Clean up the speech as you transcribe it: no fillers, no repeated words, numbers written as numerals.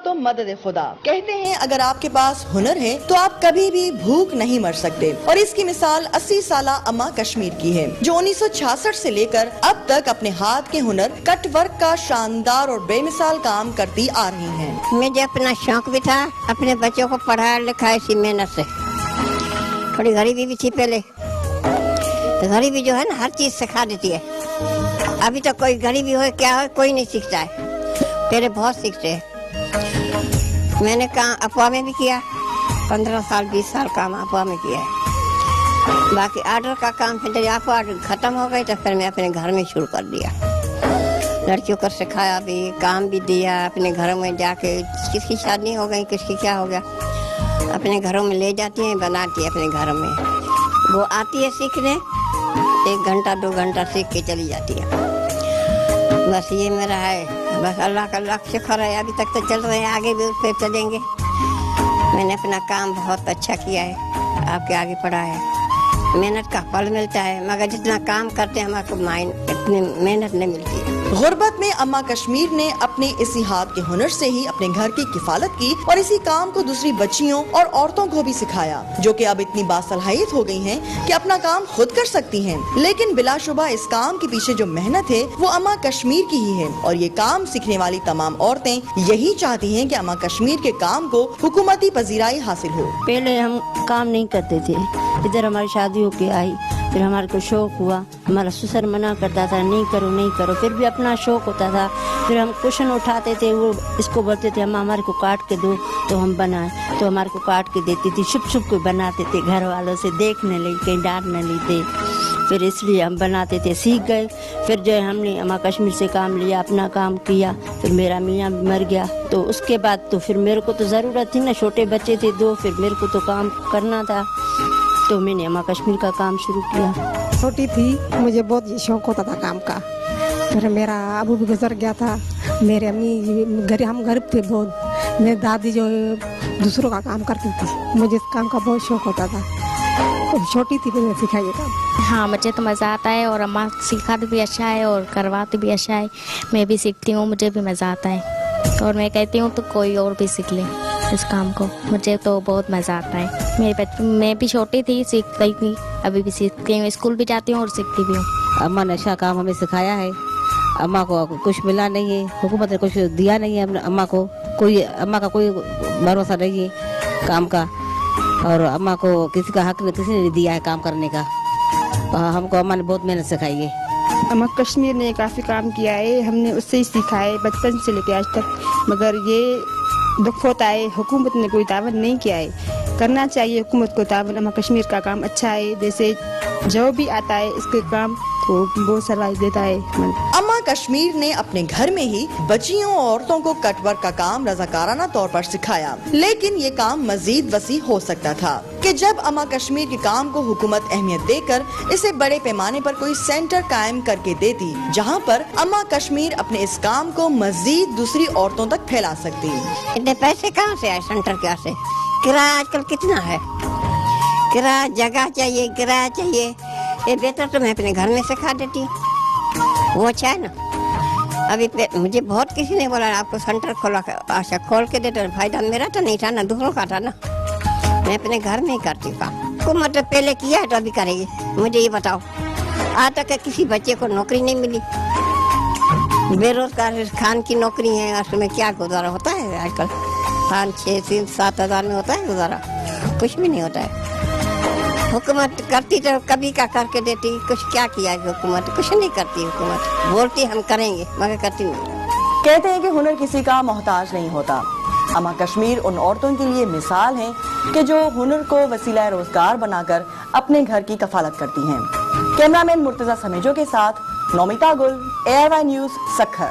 تو مدد خدا. کہتے ہیں اگر آپ کے پاس ہنر ہے تو آپ کبھی بھی بھوک نہیں مر سکتے، اور اس کی مثال 80 سالہ اما کشمیر کی ہے، جو 1966 سے لے کر اب تک اپنے ہاتھ کے ہنر کٹ ورک کا شاندار اور بے مثال کام کرتی آ رہی ہیں. مجھے اپنا شوق بھی تھا، اپنے بچوں کو پڑھایا لکھایا اسی محنت سے. تھوڑی غریبی بھی تھی پہلے، تو غریبی جو ہے نا ہر چیز سکھا دیتی ہے. ابھی تو کوئی غریبی ہو کیا ہو کوئی نہیں سیکھتا ہے، پہلے بہت سیکھتے ہیں. میں نے کام افواہ میں بھی کیا، 15 سال 20 سال کام افواہ میں کیا ہے. باقی آرڈر کا کام پھر جب افواہ ختم ہو گئی تو پھر میں اپنے گھر میں شروع کر دیا. لڑکیوں کو سکھایا بھی، کام بھی دیا. اپنے گھروں میں جا کے کس کی شادی ہو گئی، کس کی کیا ہو گیا، اپنے گھروں میں لے جاتی ہیں، بناتی ہیں اپنے گھروں میں. وہ آتی ہے سیکھنے، 1 گھنٹہ 2 گھنٹہ سیکھ کے چلی جاتی ہے. بس یہ میرا ہے. بس اللہ کا لاکھ شکر ہے، ابھی تک تو چل رہے ہیں، آگے بھی اس پہ چلیں گے. میں نے اپنا کام بہت اچھا کیا ہے، آپ کے آگے پڑھا ہے. محنت کا پھل ملتا ہے، مگر جتنا کام کرتے ہیں ہمارے کو اتنی محنت نہیں ملتی ہے. غربت میں اما کشمیر نے اپنے اسی ہاتھ کے ہنر سے ہی اپنے گھر کی کفالت کی، اور اسی کام کو دوسری بچیوں اور عورتوں کو بھی سکھایا، جو کہ اب اتنی باصلاحیت ہو گئی ہیں کہ اپنا کام خود کر سکتی ہیں. لیکن بلا شبہ اس کام کے پیچھے جو محنت ہے وہ اما کشمیر کی ہی ہے، اور یہ کام سیکھنے والی تمام عورتیں یہی چاہتی ہیں کہ اما کشمیر کے کام کو حکومتی پذیرائی حاصل ہو. پہلے ہم کام نہیں کرتے تھے، ادھر ہماری شادی ہو کے آئی، پھر ہمارے کو شوق ہوا. ہمارا سسر منع کرتا تھا نہیں کرو نہیں کرو، پھر بھی اپنا شوق ہوتا تھا. پھر ہم کوشن اٹھاتے تھے، وہ اس کو بولتے تھے ہمارے کو کاٹ کے دو تو ہم بنائیں، تو ہمارے کو کاٹ کے دیتی تھی. چھپ چھپ کے بناتے تھے، گھر والوں سے دیکھنے لگے، کہیں ڈانٹ نہ لیتے. پھر اس لیے ہم بناتے تھے، سیکھ گئے. پھر جو ہے ہم نے اما کشمیر سے کام لیا، اپنا کام کیا. پھر میرا میاں مر گیا، تو اس کے بعد تو پھر میرے کو تو ضرورت تھی نا، چھوٹے بچے تھے 2، پھر میرے کو تو کام کرنا تھا، تو میں نے اما کشمیر کا کام شروع کیا. چھوٹی تھی مجھے بہت شوق ہوتا تھا کام کا. پھر میرا ابو بھی گزر گیا تھا، میرے امی ہم غریب تھے بہت. میری دادی جو دوسروں کا کام کرتی تھی، مجھے اس کام کا بہت شوق ہوتا تھا. چھوٹی تھی میں سکھائی کام. ہاں مجھے تو مزہ آتا ہے، اور اماں سکھاتے بھی اچھا ہے اور کرواتے بھی اچھا ہے. میں بھی سیکھتی ہوں، مجھے بھی مزہ آتا ہے، اور میں کہتی ہوں تو کوئی اور بھی سیکھ لے اس کام کو. مجھے تو بہت مزہ آتا ہے. میں بھی چھوٹی تھی سیکھ گئی تھی، ابھی بھی سیکھتی ہوں، اسکول بھی جاتی ہوں اور سیکھتی بھی ہوں. اماں نے اچھا کام ہمیں سکھایا ہے. اماں کو کچھ ملا نہیں ہے، حکومت نے کچھ دیا نہیں ہے اماں کو. اماں کا کوئی بھروسہ نہیں ہے کام کا، اور اماں کو کسی کا حق کسی نے نہیں دیا ہے کام کرنے کا. ہم کو اماں نے بہت محنت سکھائی ہے. اما کشمیر نے کافی کام کیا ہے، ہم نے اس سے ہی سیکھا ہے بچپن سے لے کے آج تک. مگر یہ دکھ ہوتا ہے حکومت نے کوئی تعاون نہیں کیا ہے. کرنا چاہیے حکومت کو تعاون. اما کشمیر کا کام اچھا ہے، جیسے جو بھی آتا ہے اس کے کام کو بہت صلاحیت دیتا ہے. اما کشمیر نے اپنے گھر میں ہی بچیوں اور عورتوں کو کٹ ورک کا کام رضاکارانہ طور پر سکھایا، لیکن یہ کام مزید وسیع ہو سکتا تھا کہ جب اما کشمیر کے کام کو حکومت اہمیت دے کر اسے بڑے پیمانے پر کوئی سینٹر قائم کر کے دیتی، جہاں پر اما کشمیر اپنے اس کام کو مزید دوسری عورتوں تک پھیلا سکتی. اتنے پیسے کہاں سے آئے سینٹر کیا سے؟ کرایہ آج کل کتنا ہے، کرایہ جگہ چاہیے، کرایہ چاہیے. یہ بہتر تو میں اپنے گھر میں سکھا دیتی، وہ اچھا ہے نا. ابھی مجھے بہت کسی نے بولا آپ کو سینٹر کھولا کھول کے دیتے، فائدہ میرا تو نہیں تھا نا، دوسروں کا تھا نا. میں اپنے گھر میں ہی کرتی ہوں کام. حکومت پہلے کیا ہے تو ابھی کرے گی. مجھے یہ بتاؤ آج تک کسی بچے کو نوکری نہیں ملی، بے روزگار خان کی نوکری ہے، اس میں کیا گزارا ہوتا ہے آج کل؟ 5-6-7 ہزار میں ہوتا ہے گزارا؟ کچھ بھی نہیں ہوتا ہے. حکومت کرتی تو کبھی کا کر کے دیتی. کچھ کیا کیا ہے حکومت؟ کچھ نہیں کرتی حکومت. بولتی ہم کریں گے مگر کرتی نہیں. کہتے ہیں کہ ہنر کسی کا محتاج نہیں ہوتا. اما کشمیر ان عورتوں کے لیے مثال ہیں کہ جو ہنر کو وسیلہ روزگار بنا کر اپنے گھر کی کفالت کرتی ہیں. کیمرہ مین مرتضی سمیجو کے ساتھ نومیتا گل، ARY نیوز، سکھر.